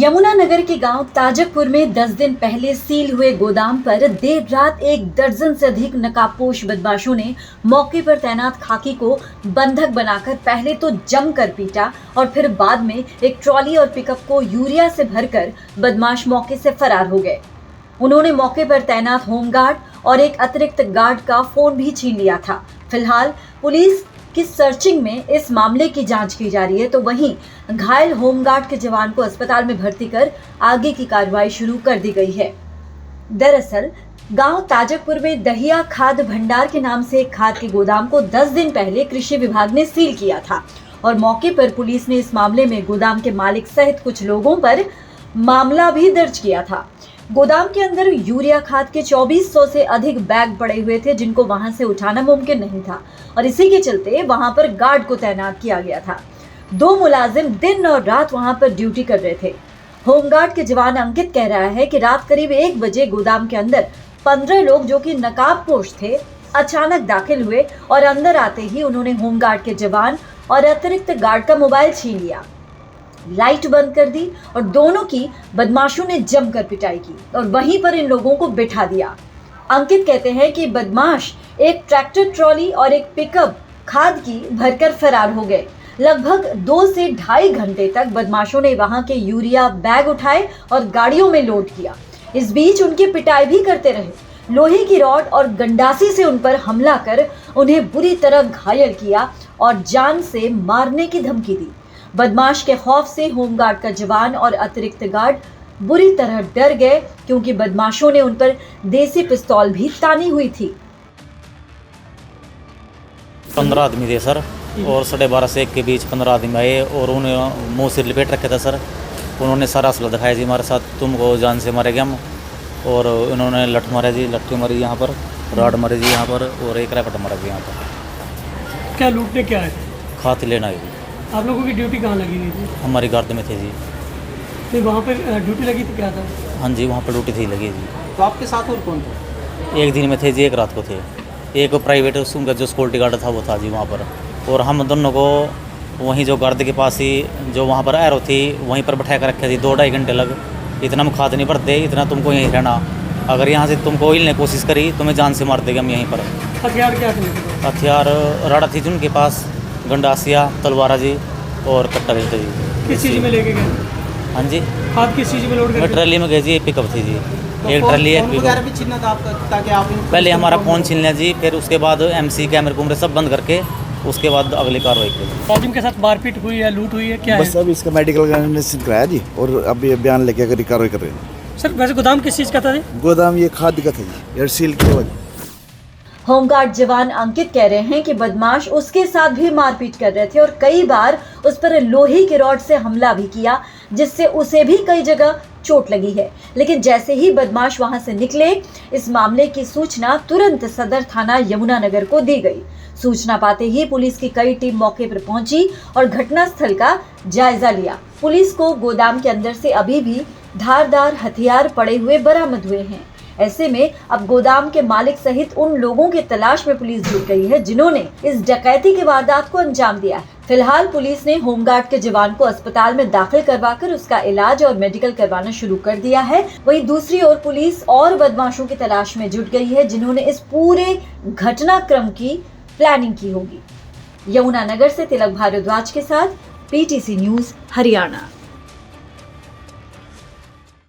यमुनानगर के गांव ताजकपुर में 10 दिन पहले सील हुए गोदाम पर देर रात एक दर्जन से अधिक नकाबपोश बदमाशों ने मौके पर तैनात खाकी को बंधक बनाकर पहले तो जमकर पीटा और फिर बाद में एक ट्रॉली और पिकअप को यूरिया से भरकर बदमाश मौके से फरार हो गए। उन्होंने मौके पर तैनात होमगार्ड और एक अतिरिक्त गार्ड का फोन भी छीन लिया था। फिलहाल पुलिस की सर्चिंग में इस मामले की जांच की जा रही है, तो वहीं घायल होमगार्ड के जवान को अस्पताल में भर्ती कर आगे की कार्रवाई शुरू कर दी गई है। दरअसल गांव ताजकपुर में दहिया खाद भंडार के नाम से एक खाद के गोदाम को 10 दिन पहले कृषि विभाग ने सील किया था और मौके पर पुलिस ने इस मामले में गोदाम के मालिक सहित कुछ लोगों पर मामला भी दर्ज किया था। गोदाम के अंदर यूरिया खाद के 2400 से अधिक बैग पड़े हुए थे, जिनको वहां से उठाना मुमकिन नहीं था और इसी के चलते वहां पर गार्ड को तैनात किया गया था। 2 मुलाजिम दिन और रात वहां पर ड्यूटी कर रहे थे। होमगार्ड के जवान अंकित कह रहा है कि रात करीब 1 बजे गोदाम के अंदर 15 लोग जो कि नकाबपोश थे अचानक दाखिल हुए और अंदर आते ही उन्होंने होमगार्ड के जवान और अतिरिक्त गार्ड का मोबाइल छीन लिया, लाइट बंद कर दी और दोनों की बदमाशों ने जमकर पिटाई की और वहीं पर इन लोगों को बिठा दिया। अंकित कहते हैं कि बदमाश एक ट्रैक्टर ट्रॉली और एक पिकअप खाद की भरकर फरार हो गए। लगभग 2 से ढाई घंटे तक बदमाशों ने वहां के यूरिया बैग उठाए और गाड़ियों में लोड किया। इस बीच उनकी पिटाई भी करते रहे। लोहे की रॉड और गंडासी से उन पर हमला कर उन्हें बुरी तरह घायल किया और जान से मारने की धमकी दी। बदमाश के खौफ से होमगार्ड का जवान और अतिरिक्त गार्ड बुरी तरह डर गए, क्योंकि बदमाशों ने उन पर देसी पिस्तौल भी तानी हुई थी। 15 आदमी थे सर और 12:30 से 1 के बीच 15 आदमी आए और उन्होंने मुंह सिर लपेट रखे था सर। उन्होंने सारा असला दिखाया जी हमारे साथ, तुमको जान से मारेंगे हम। और उन्होंने लठ मारा जी, लट्ठी मारी यहाँ पर, रॉड मारी जी यहाँ पर और एक रैपट मारा जी यहाँ पर। क्या लूटने क्या है? खाते लेना है जी। आप लोगों की ड्यूटी कहाँ लगी हुई थी? हमारी गार्ड में थे जी। फिर वहाँ पर ड्यूटी लगी तो क्या था? हाँ जी, वहाँ पर ड्यूटी थी लगी जी। तो आपके साथ और कौन था? एक दिन में थे जी, एक रात को थे। एक प्राइवेट उनका जो सिक्योरिटी गार्ड था वो था जी वहाँ पर, और हम दोनों को वहीं जो गार्ड के पास ही जो वहाँ पर एरो थी वहीं पर बैठा कर रखे थी 2-2.5 घंटे लग। इतना हम खाद नहीं भरते, इतना तुमको यहीं रहना, अगर यहाँ से तुमको हिलने की कोशिश करी तो मैं जान से मार देंगे हम यहीं पर। हथियार क्या थे? हथियार राड़ा थी उनके पास, गंडासिया, तलवारा जी और कट्टा भी थे जी। किस चीज़ में लेके गए? हाँ जी, खाद किस चीज़ में लोड मैं ट्रैली में गई जी, पिकअप थी जी, एक ट्रैली एक पिकअप। भी छीनना था आपका ताकि आप पहले हमारा फ़ोन छीन लिया जी, फिर उसके बाद MC कैमरे कुमरे सब बंद करके उसके बाद अगली कार्रवाई की। मुलाजिम के साथ मारपीट हुई है, लूट हुई है, क्या बस है? अब इसका मेडिकल एग्जामिनेशन कराया जी और अब ये बयान लेके अगर कार्रवाई कर रहे हैं। सर वैसे गोदाम किस चीज़ का था जी? गोदाम ये खाद का था जी, एयर सील की वजह। होमगार्ड जवान अंकित कह रहे हैं कि बदमाश उसके साथ भी मारपीट कर रहे थे और कई बार उस पर लोहे की रॉड से हमला भी किया, जिससे उसे भी कई जगह चोट लगी है। लेकिन जैसे ही बदमाश वहां से निकले, इस मामले की सूचना तुरंत सदर थाना यमुनानगर को दी गई। सूचना पाते ही पुलिस की कई टीम मौके पर पहुंची और घटनास्थल का जायजा लिया। पुलिस को गोदाम के अंदर से अभी भी धारदार हथियार पड़े हुए बरामद हुए हैं। ऐसे में अब गोदाम के मालिक सहित उन लोगों की तलाश में पुलिस जुट गई है जिन्होंने इस डकैती की वारदात को अंजाम दिया है। फिलहाल पुलिस ने होमगार्ड के जवान को अस्पताल में दाखिल करवाकर उसका इलाज और मेडिकल करवाना शुरू कर दिया है। वहीं दूसरी ओर पुलिस और बदमाशों की तलाश में जुट गई है जिन्होंने इस पूरे घटनाक्रम की प्लानिंग की होगी। यमुनानगर से तिलक भारद्वाज के साथ PTC न्यूज हरियाणा।